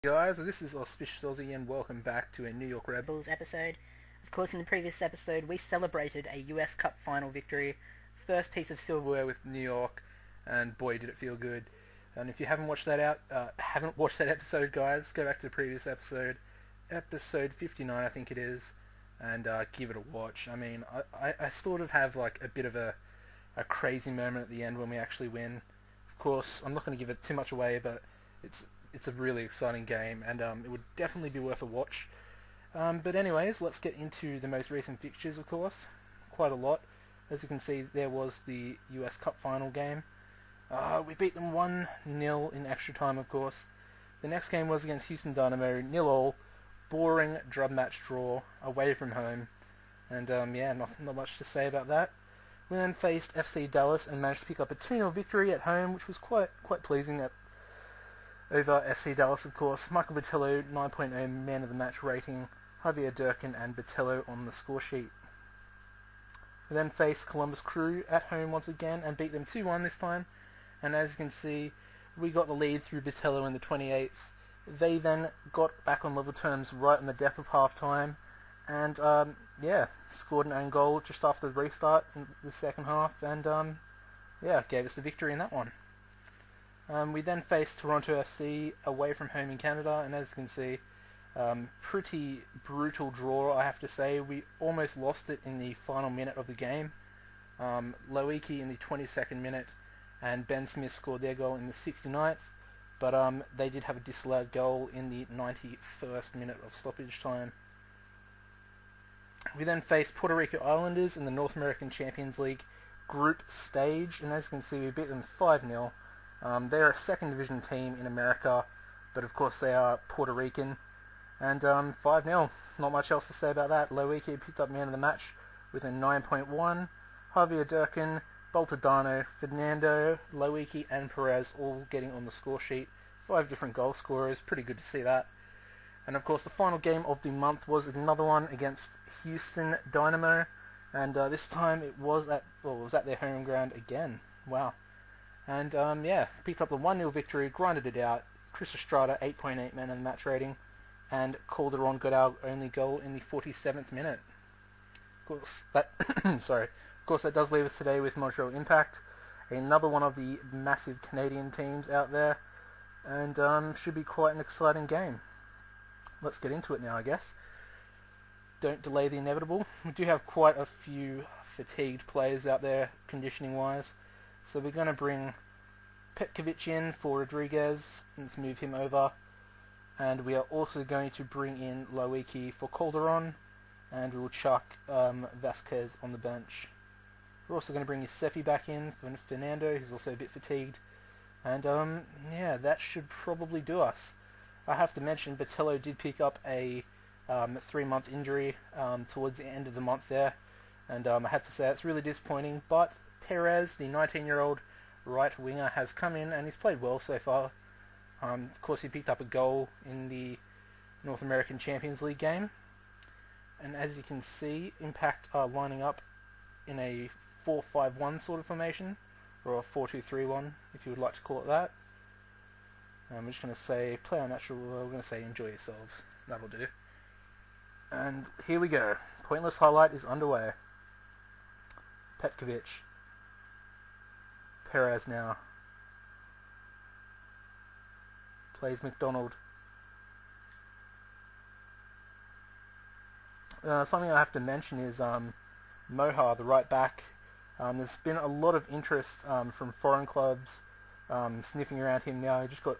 Guys, this is AuspiciousAussie and welcome back to a New York Rebels episode. Of course, in the previous episode we celebrated a US Cup final victory, first piece of silverware with New York, and boy did it feel good. And if you haven't watched haven't watched that episode, guys, go back to the previous episode, episode 59 I think it is, and give it a watch. I mean, I sort of have like a bit of a crazy moment at the end when we actually win. Of course, I'm not going to give it too much away, but it's a really exciting game, and it would definitely be worth a watch. But anyways, let's get into the most recent fixtures, of course. Quite a lot. As you can see, there was the US Cup final game. We beat them 1-0 in extra time, of course. The next game was against Houston Dynamo, 0-0, boring drum match draw, away from home. And yeah, not much to say about that. We then faced FC Dallas and managed to pick up a 2-0 victory at home, which was quite pleasing over FC Dallas, of course. Michael Botello, 9.0 man of the match rating, Javier Durkin and Botello on the score sheet. We then faced Columbus Crew at home once again and beat them 2-1 this time. And as you can see, we got the lead through Botello in the 28th. They then got back on level terms right in the death of half-time. And yeah, scored an own goal just after the restart in the second half. And yeah, gave us the victory in that one. We then faced Toronto FC away from home in Canada, and as you can see, pretty brutal draw, I have to say. We almost lost it in the final minute of the game. Loiki in the 22nd minute, and Ben Smith scored their goal in the 69th, but they did have a disallowed goal in the 91st minute of stoppage time. We then faced Puerto Rico Islanders in the North American Champions League group stage, and as you can see, we beat them 5-0. They're a second division team in America, but of course they are Puerto Rican. And 5-0, not much else to say about that. Loiki picked up man of the match with a 9.1. Javier Durkin, Baltadano, Fernando, Loiki and Perez all getting on the score sheet. 5 different goal scorers, pretty good to see that. And of course the final game of the month was another one against Houston Dynamo. And this time it was at their home ground again. Wow. And yeah, picked up the 1-0 victory, grinded it out. Chris Estrada, 8.8 man of the match rating, and Calderon got our only goal in the 47th minute. Of course, that that does leave us today with Montreal Impact, another one of the massive Canadian teams out there, and should be quite an exciting game. Let's get into it now, I guess. Don't delay the inevitable. We do have quite a few fatigued players out there, conditioning-wise. So we're going to bring Petkovic in for Rodriguez. Let's move him over. And we are also going to bring in Loiki for Calderon. And we'll chuck Vasquez on the bench. We're also going to bring Yusefi back in for Fernando, who's also a bit fatigued. And yeah, that should probably do us. I have to mention Botello did pick up a 3-month injury towards the end of the month there. And I have to say it's really disappointing, but Perez, the 19-year-old right winger, has come in and he's played well so far. Of course, he picked up a goal in the North American Champions League game. And as you can see, Impact are lining up in a 4-5-1 sort of formation, or a 4-2-3-1, if you would like to call it that. I'm just going to say, play on natural, we're going to say enjoy yourselves. That'll do. And here we go. Pointless highlight is underway. Petkovic. Perez now. Plays McDonald. Something I have to mention is Moha, the right back. There's been a lot of interest from foreign clubs sniffing around him now. He just got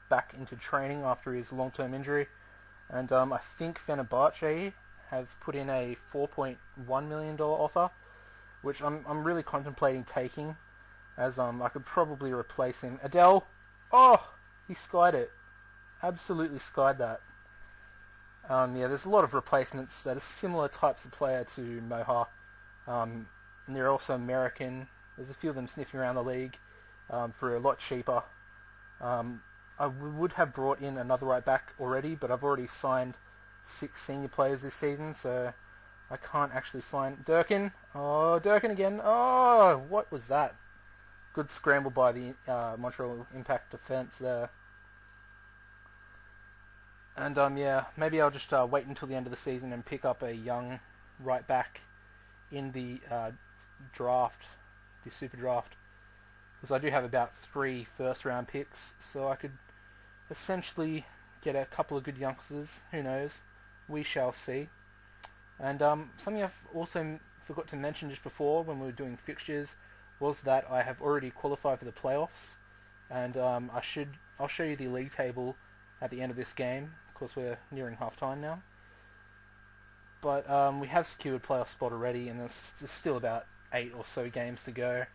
back into training after his long-term injury. And I think Fenerbahce have put in a $4.1 million offer, which I'm really contemplating taking, as I could probably replace him. Adele, oh, he skied it, absolutely skied that. Yeah, there's a lot of replacements that are similar types of player to Moha, and they're also American. There's a few of them sniffing around the league for a lot cheaper. I would have brought in another right back already, but I've already signed 6 senior players this season, so I can't actually sign Durkin. Oh, Durkin again. Oh, what was that? Good scramble by the Montreal Impact defence there. And yeah, maybe I'll just wait until the end of the season and pick up a young right back in the draft, the super draft, because I do have about 3 first-round picks, so I could essentially get a couple of good youngsters. Who knows? We shall see. And something I've also forgot to mention just before when we were doing fixtures was that I have already qualified for the playoffs, and I'll show you the league table at the end of this game. Of course, we're nearing half-time now. But we have secured playoff spot already, and there's still about 8 or so games to go.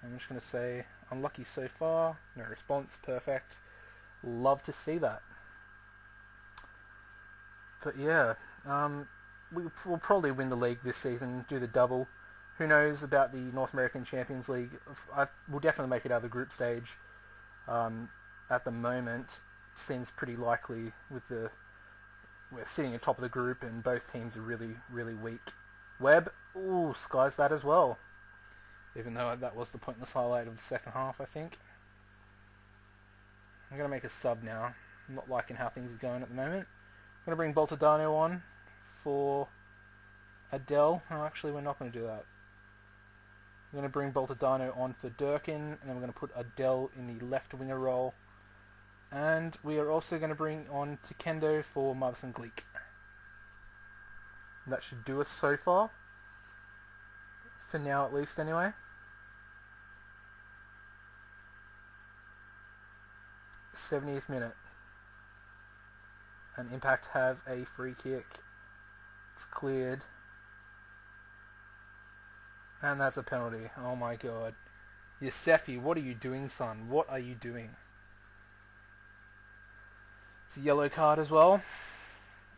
I'm just going to say, unlucky so far. No response, perfect. Love to see that. But yeah, we'll probably win the league this season, do the double. Who knows about the North American Champions League? We'll definitely make it out of the group stage. At the moment, it seems pretty likely with we're sitting at top of the group and both teams are really, really weak. Webb, ooh, skies that as well. Even though that was the pointless highlight of the second half, I think. I'm going to make a sub now. I'm not liking how things are going at the moment. I'm going to bring Boltadano on for Adele. Oh, actually, we're not going to do that. We're going to bring Boltadano on for Durkin, and then we're going to put Adele in the left winger role. And we are also going to bring on Tikendo for Marvin Gleek. That should do us so far. For now, at least, anyway. 70th minute. And Impact have a free kick. It's cleared. And that's a penalty. Oh my god. Yosefi, what are you doing, son? What are you doing? It's a yellow card as well.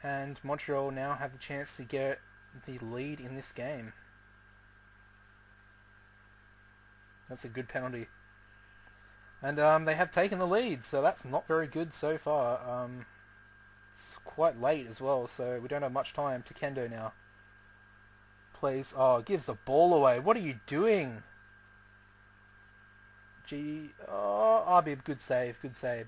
And Montreal now have the chance to get the lead in this game. That's a good penalty. And they have taken the lead, so that's not very good so far. It's quite late as well, so we don't have much time. Tikendo now. Plays, gives the ball away. What are you doing? Arbib, good save, good save.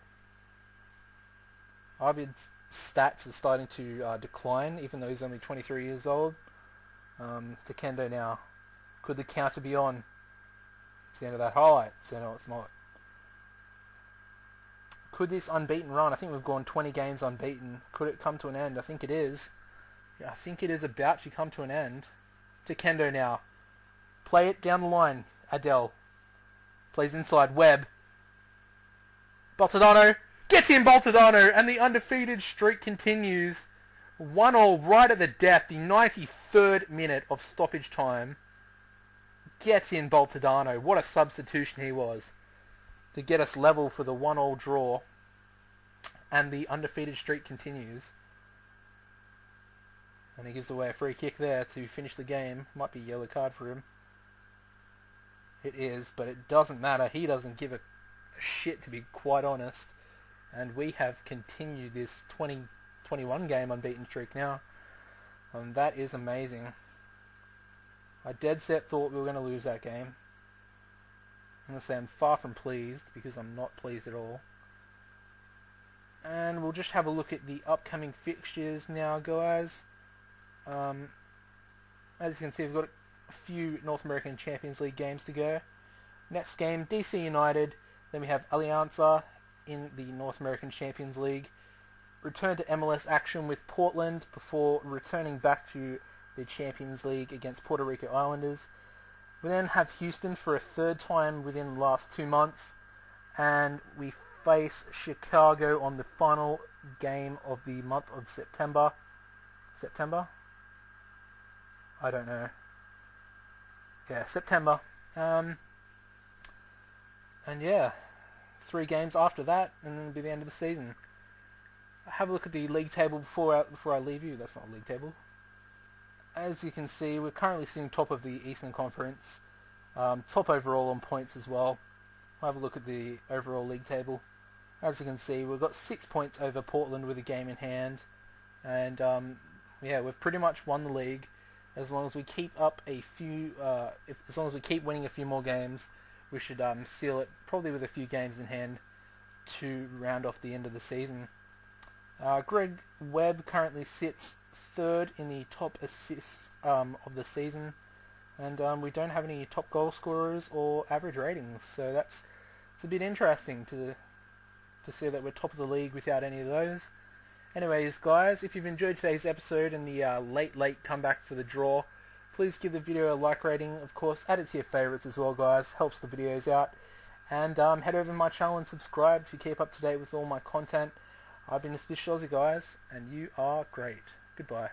Arbib's stats are starting to decline, even though he's only 23 years old. Tikendo now. Could the counter be on? It's the end of that highlight, so no, it's not. Could this unbeaten run, I think we've gone 20 games unbeaten, could it come to an end? I think it is. Yeah, I think it is about to come to an end. Tikendo now. Play it down the line. Adele. Plays inside. Webb. Boltadano. Gets in Boltadano, and the undefeated streak continues. 1-1 right at the death, the 93rd minute of stoppage time. Gets in Boltadano. What a substitution he was to get us level for the 1-1 draw. And the undefeated streak continues. And he gives away a free kick there to finish the game. Might be a yellow card for him. It is, but it doesn't matter. He doesn't give a shit, to be quite honest. And we have continued this 2021 game unbeaten streak now. And that is amazing. I dead set thought we were going to lose that game. I'm going to say I'm far from pleased, because I'm not pleased at all. And we'll just have a look at the upcoming fixtures now, guys. As you can see, we've got a few North American Champions League games to go. Next game, DC United. Then we have Alianza in the North American Champions League. Return to MLS action with Portland before returning back to the Champions League against Puerto Rico Islanders. We then have Houston for a third time within the last 2 months. And we face Chicago on the final game of the month of September. September? I don't know. Yeah, September. And yeah, 3 games after that, and then it'll be the end of the season. Have a look at the league table before I leave you. That's not a league table. As you can see, we're currently sitting top of the Eastern Conference. Top overall on points as well. We'll have a look at the overall league table. As you can see, we've got 6 points over Portland with a game in hand. And yeah, we've pretty much won the league. As long as we keep up a few, as long as we keep winning a few more games, we should seal it probably with a few games in hand to round off the end of the season. Greg Webb currently sits third in the top assists of the season, and we don't have any top goal scorers or average ratings, so it's a bit interesting to see that we're top of the league without any of those. Anyways, guys, if you've enjoyed today's episode and the late comeback for the draw, please give the video a like rating. Of course, add it to your favourites as well, guys. Helps the videos out. And head over to my channel and subscribe to keep up to date with all my content. I've been Auspicious Aussie, guys, and you are great. Goodbye.